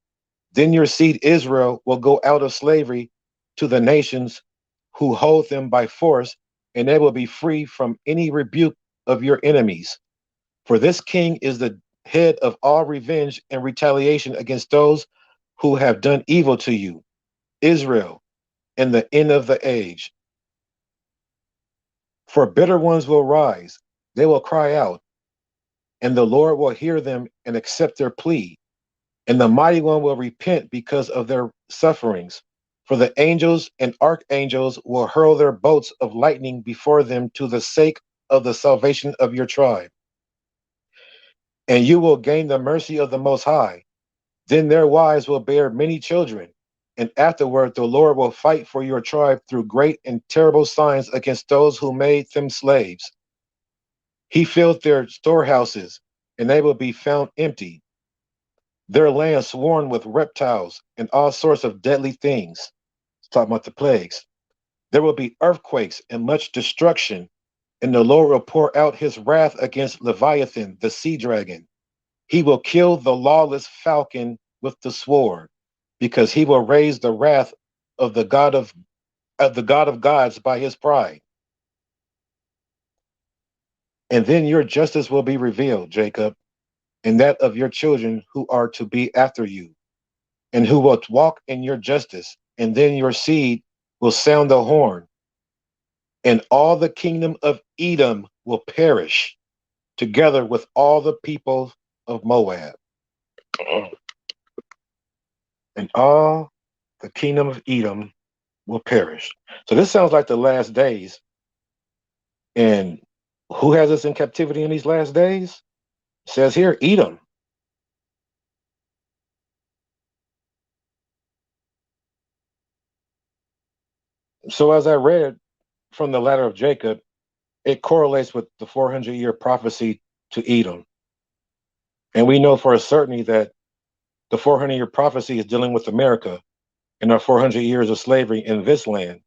Then your seed Israel will go out of slavery to the nations who hold them by force, and they will be free from any rebuke of your enemies. For this king is the head of all revenge and retaliation against those who have done evil to you, Israel, in the end of the age. For bitter ones will rise, they will cry out, and the Lord will hear them and accept their plea. And the mighty one will repent because of their sufferings. For the angels and archangels will hurl their bolts of lightning before them to the sake of the salvation of your tribe. And you will gain the mercy of the Most High. Then their wives will bear many children. And afterward, the Lord will fight for your tribe through great and terrible signs against those who made them slaves. He filled their storehouses, and they will be found empty. Their land swarmed with reptiles and all sorts of deadly things. It's talking about the plagues. There will be earthquakes and much destruction, and the Lord will pour out his wrath against Leviathan, the sea dragon. He will kill the lawless falcon with the sword, because he will raise the wrath of the God of gods by his pride. And then your justice will be revealed, Jacob, and that of your children who are to be after you, and who will walk in your justice. And then your seed will sound the horn, and all the kingdom of Edom will perish, together with all the people of Moab. And all the kingdom of Edom will perish. So this sounds like the last days. And who has us in captivity in these last days? It says here, Edom. So as I read from the ladder of Jacob, it correlates with the 400-year prophecy to Edom. And we know for a certainty that the 400-year prophecy is dealing with America and our 400 years of slavery in this land.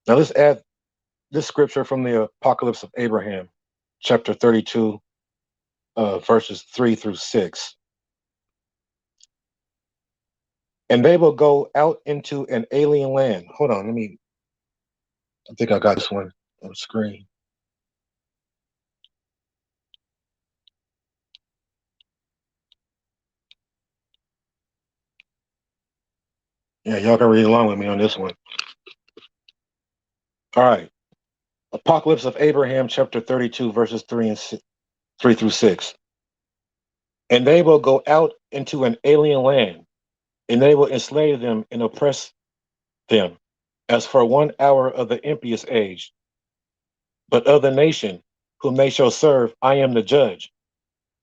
Now let's add this scripture from the Apocalypse of Abraham, chapter 32, verses 3 through 6. And they will go out into an alien land. Hold on, I think I got this one on the screen. Yeah, y'all can read along with me on this one. All right. Apocalypse of Abraham, chapter 32, verses 3 through 6. And they will go out into an alien land, and they will enslave them and oppress them, as for 1 hour of the impious age. But of the nation whom they shall serve, I am the judge.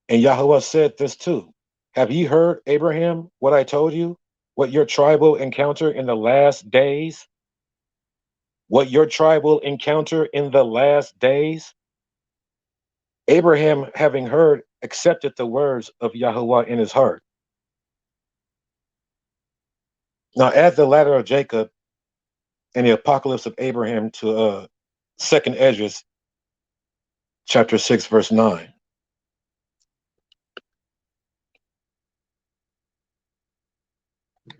And Yahweh said this too. Have ye heard, Abraham, what I told you? What your tribe will encounter in the last days? What your tribe will encounter in the last days? Abraham, having heard, accepted the words of Yahweh in his heart. Now add the ladder of Jacob and the Apocalypse of Abraham to 2nd Esdras, chapter 6, verse 9.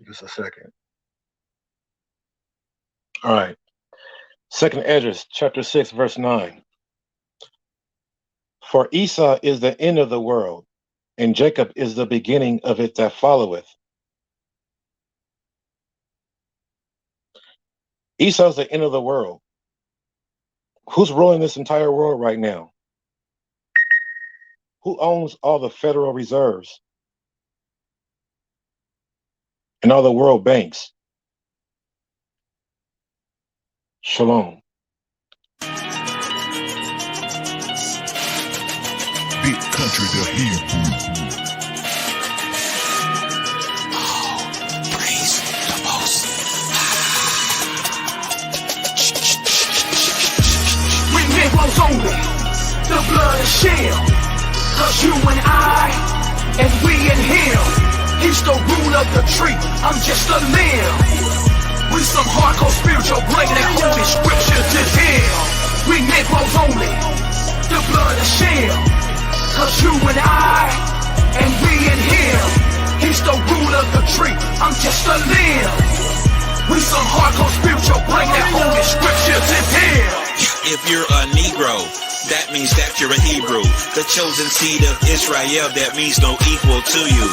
Just a second. All right. 2nd Esdras, chapter 6, verse 9. For Esau is the end of the world, and Jacob is the beginning of it that followeth. Esau's the end of the world. Who's ruling this entire world right now? Who owns all the Federal Reserves and all the world banks? Shalom.
hit country, the Hebrew.
Only the blood of Shem, cause you and I, and we and him, he's the root of the tree, I'm just a limb. We some hardcore spiritual, bring that holy scripture to them. We Negroes only, the blood of Shem, cause you and I, and we and him, he's the root of the tree, I'm just a limb. We some hardcore spiritual, bring that holy scripture to them.
If you're a Negro, that means that you're a Hebrew. The chosen seed of Israel, that means no equal to you.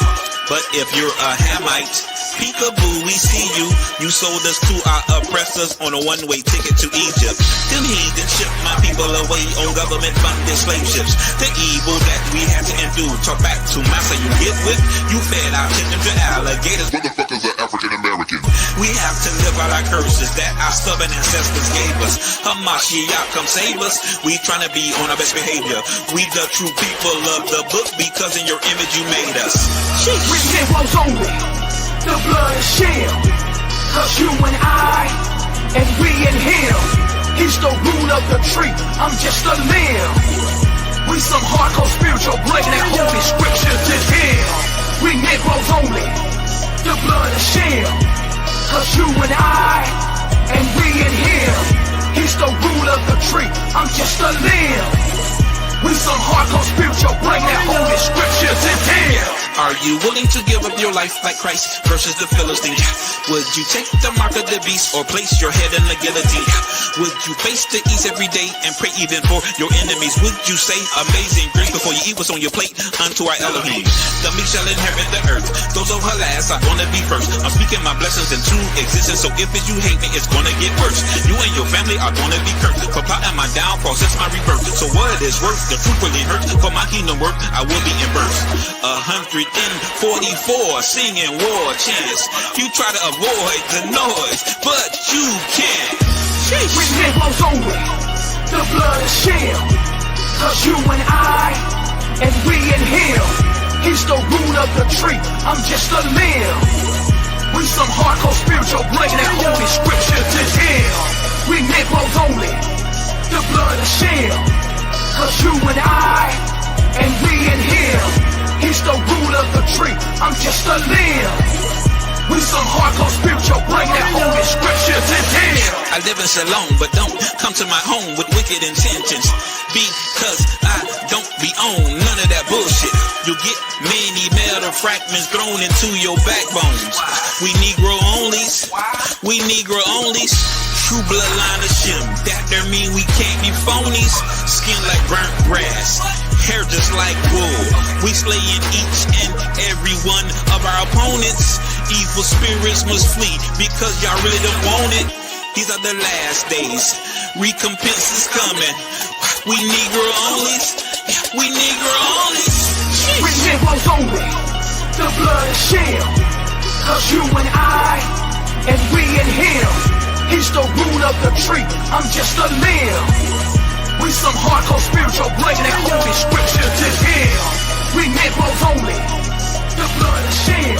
But if you're a Hamite, peekaboo, we see you. You sold us to our oppressors on a one-way ticket to Egypt. Them heathens shipped my people away on government-funded slave ships. The evil that we had to endure, talk back to massa you get with. You fed our children to alligators.
Motherfuckers are African American.
We have to live out our curses that our stubborn ancestors gave us. Hamashiach, come save us. We trying to be on our best behavior. We the true people of the book because in your image you made us.
We Negroes only, the blood of Shem, cause you and I, and we and him, he's the root of the tree, I'm just a limb. We some hardcore spiritual, bring that holy scripture to them. We Negroes only, the blood of Shem, cause you and I, and we and him, he's the root of the tree, I'm just a limb. We some hardcore spiritual, bring that holy scripture to them.
Are you willing to give up your life like Christ versus the Philistine? Would you take the mark of the beast or place your head in the guillotine? Would you face the east every day and pray even for your enemies? Would you say amazing grace before you eat what's on your plate unto our Elohim? The meek shall inherit the earth. Those of her last are gonna be first. I'm speaking my blessings into existence, so if you hate me, it's gonna get worse. You and your family are gonna be cursed. For plotting my downfall, since my rebirth. So what it is worth, the truth really hurts. For my kingdom work, I will be in birth. 144 singing war chants. You try to avoid the noise, but you can't.
We Negroes only, the blood of Shem, cause you and I, and we and him, he's the root of the tree, I'm just a limb. We some hardcore spiritual, bring that holy scripture to them. We Negroes only, the blood of Shem, cause you and I, and we and him, he's the root of the tree, I'm just a limb. We some hardcore spiritual, bring that holy scripture to them.
I live in Shalom, but don't come to my home with wicked intentions. Because I don't be on none of that bullshit. You get many metal fragments thrown into your backbones. We Negro onlys, we Negro onlys. True bloodline of Shem, that there mean we can't be phonies. Skin like burnt grass, hair just like wool. We slaying each and every one of our opponents. Evil spirits must flee because y'all really don't want it. These are the last days, recompense is coming. We Negro onlys, we Negro onlys.
We Negroes only, the blood of Shem, cause you and I, and we and him, he's the root of the tree, I'm just a limb. We some hardcore spiritual, bring that holy scripture to them. We Negroes only, the blood of Shem,